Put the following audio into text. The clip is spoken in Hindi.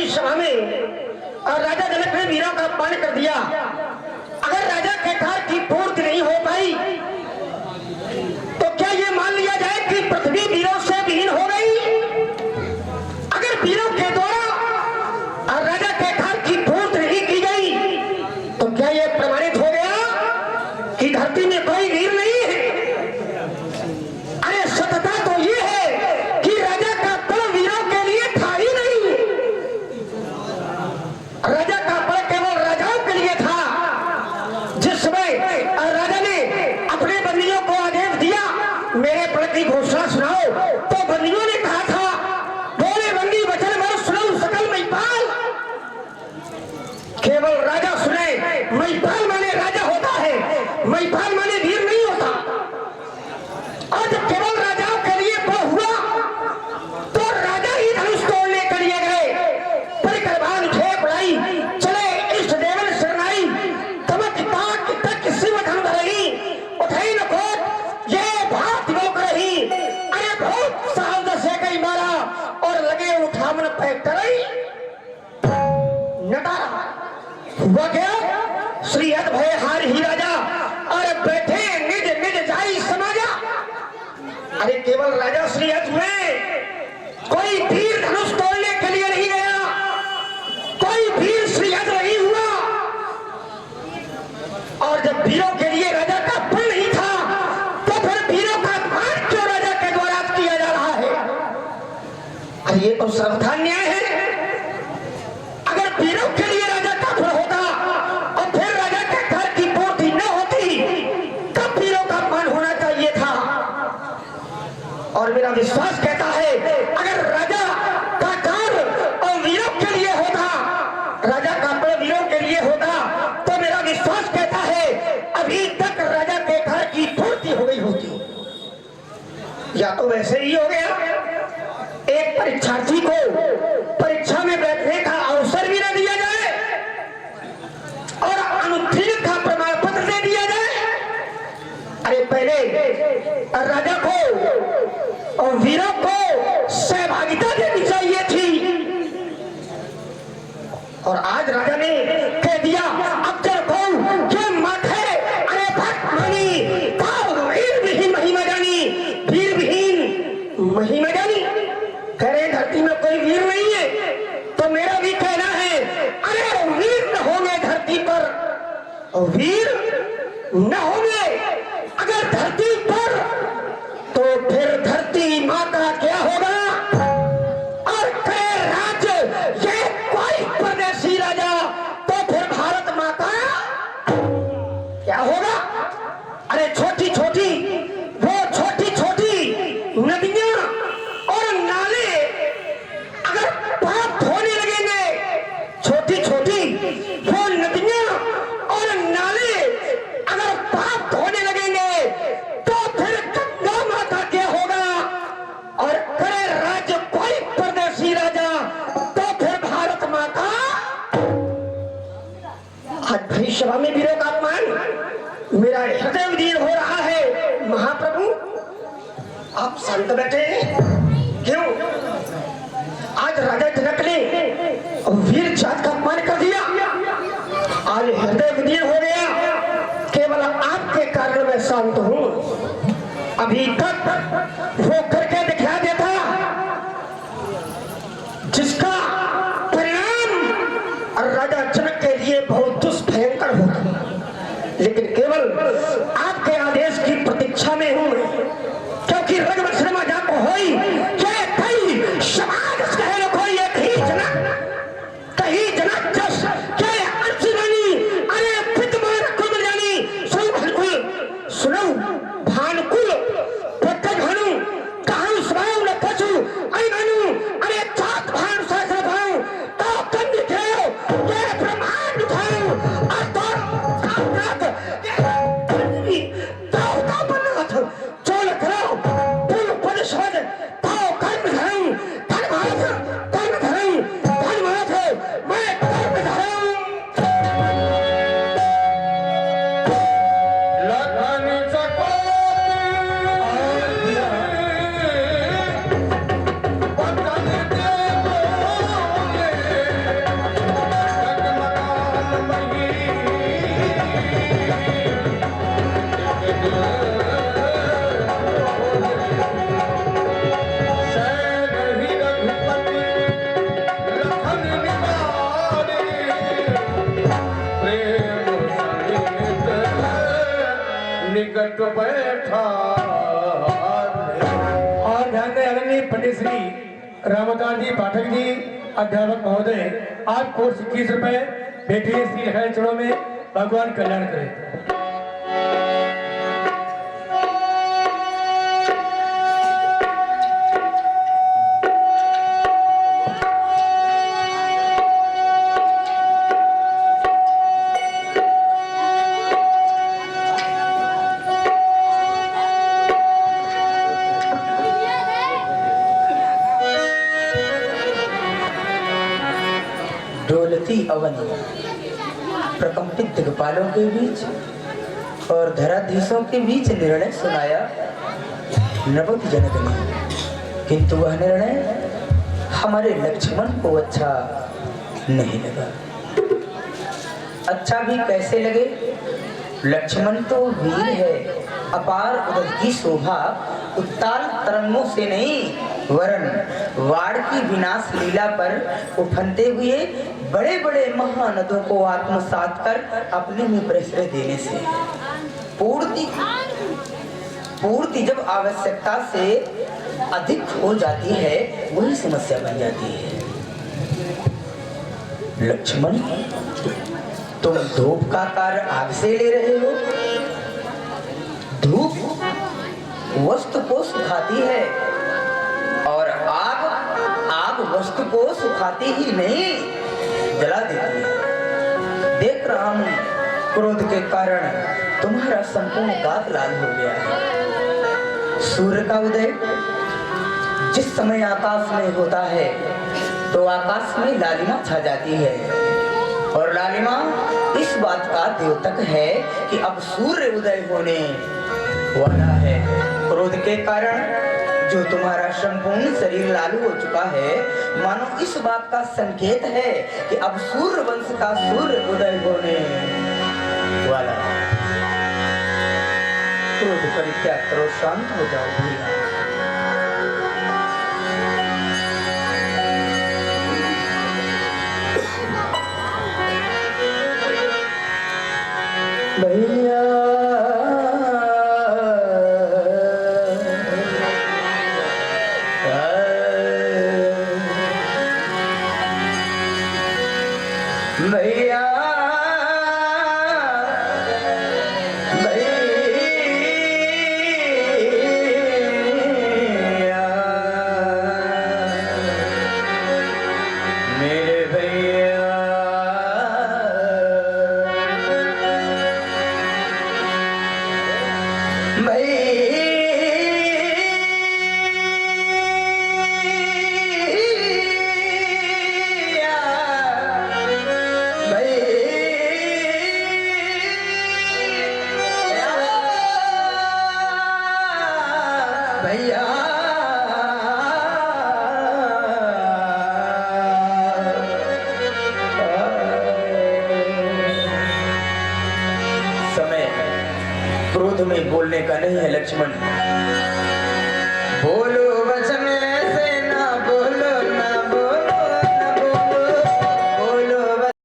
सभा में राजा जनक ने वीरों का अपमान कर दिया। अगर राजा केठार की पूर्ति नहीं हो पाई तो क्या ये मान लिया जाए कि पृथ्वी वीरों से विहीन हो गई? अगर वीरों के द्वारा राजा केठार की पूर्ति नहीं की गई तो क्या ये प्रमाणित हो गया कि धरती में कोई वीर नहीं है? अरे सत्यता तो ये है कि राजा का बल वीरों के लिए था ही नहीं। राजा का बल केवल राजाओं के लिए था। जिस समय राजा ने अपने बंदियों को आदेश दिया मेरे बल की घोषणा सुनाओ, तो बंदियों ने कहा था बोले बंदी वचन मर सुनो सकल महिपाल। केवल राजा सुने। महिपाल माने राजा होता है, महिपाल माने वीर नहीं होता। और जब केवल राजाओं के लिए वो हुआ तो राजा ही धनुष तोड़ने के लिए गए। परिकरबान उठे पड़ाई चले इष्ट देवन शरणाई, तमक ताक तक शिव धन धरही उठई न कोट ये भात लोक रही। अरे बहुत साल दसे गई मारा और लगे उठावन पैटरई नटारा। हुआ क्या? श्री हद भय हार ही राजा और बैठे निज निज जाई समाजा। अरे केवल राजा श्री हद हुए, कोई वीर धनुष तोड़ने के लिए नहीं गया, कोई वीर श्री हद नहीं हुआ। और जब वीरों के लिए राजा का बल नहीं था तो फिर वीरों का अपमान क्यों राजा के द्वारा किया जा रहा है? अरे ये तो सर्वथा न्याय है। अगर वीरों के लिए राजा का बल होता और फिर राजा के घर की पूर्ति न होती तब वीरों का अपमान होना चाहिए था। और मेरा विश्वास कहता है अगर राजा का कार्य और वीरों के लिए होता, राजा का बल वीरों के लिए होता तो मेरा विश्वास कहता है अभी तक राजा के घर की पूर्ति हो गई होती। या तो वैसे ही हो गया, एक परीक्षार्थी को परीक्षा में बैठने का अवसर भी न दिया जाए और अनुत्तीर्ण का प्रमाण पत्र दे दिया जाए। अरे पहले राजा को और वीरों को सहभागिता देनी चाहिए थी और आज राजा ने कह दिया अब जब ये मत है। अरे भक्त मानी वीर विहीन महिमा जानी, वीर विहीन महिमा जानी। कह रहे धरती में कोई वीर नहीं है तो मेरा भी कहना है अरे वीर न होंगे धरती पर, वीर न होंगे अगर धरती पर तो फिर धरती माँ का क्या होगा? और करे राज्य ये कोई परदेशी राजा तो फिर भारत माँ का क्या होगा? अरे छोटी छोटी वो छोटी छोटी नदियां और नाले अगर पाप होने लगेंगे, छोटी छोटी वो नदियां और नाले अगर पाप होने लगेंगे तो फिर गंगा माता क्या होगा? और करे राज्य कोई परदेशी राजा तो फिर भारत माता। आज भाई सभा में वीरों का अपमान मेरा हृदय विदीर्ण हो रहा है। महाप्रभु आप शांत बैठे क्यों? आज राजा जनक ने वीर जात का अपमान कर दिया, आज हृदय विदीर्ण हो गया। केवल आपके कारण मैं शांत हूं। अभी तक वो करके दिखा देता जिसका परिणाम राजा जनक के लिए बहुत दुष्भयंकर होगा, लेकिन केवल आपके आदेश की प्रतीक्षा में हूं क्योंकि रघुवंश शर्मा जाको होई के कई समाज कहे कोई एक ही जनक कहीं जनक जस के अर्चनी अरे पितमान कुल जानी सुन सुनो भानुकुल प्रत्येक भानु कहूं स्वाऊ न पशु आई भानु अरे चात भानु सहस्र भानु तो कंद खेलो के ब्रह्मांड उठाओ और तो कामरात तो बन्नाथ चोल करो पुल परिषद तो निकट बैठा। और ध्यान दें आदरणीय पंडित श्री रामदास जी पाठक जी अध्यापक महोदय, आप कोर्स 21 रुपए बैठिए श्री लिखाए चरणों में, भगवान कल्याण करें। डोलती अवन प्रकंपित दिग्पालों के बीच और धराधीशों के बीच निर्णय सुनाया नवोद जनक ने, किंतु वह निर्णय हमारे लक्ष्मण को अच्छा नहीं लगा। अच्छा भी कैसे लगे? लक्ष्मण तो वीर है, अपार उदर की शोभा उत्ताल तरंगों से नहीं वरन वाड़ की विनाश लीला पर उफनते हुए बड़े बड़े महानदों को आत्मसात कर अपने में प्रश्रय देने से पूर्ति जब आवश्यकता से अधिक हो जाती है वही समस्या बन जाती है। लक्ष्मण, तुम धूप का कार्य आग से ले रहे हो। धूप वस्तु को सुखाती है और आग वस्तु को सुखाती ही नहीं जला देती है। देख रहा हूं क्रोध के कारण तुम्हारा संपूर्ण गात लाल हो गया है। सूर्य का उदय जिस समय आकाश में होता है तो आकाश में लालिमा छा जाती है और लालिमा इस बात का द्योतक है कि अब सूर्य उदय होने वाला है। क्रोध के कारण जो तुम्हारा संपूर्ण शरीर लाल हो चुका है, मानो इस बात का संकेत है कि अब सूर्य वंश का सूर्य उदय होने वाला है। क्रोध परित्याग करो, शांत हो जाओ भैया। भैया बोलने का नहीं है लक्ष्मण।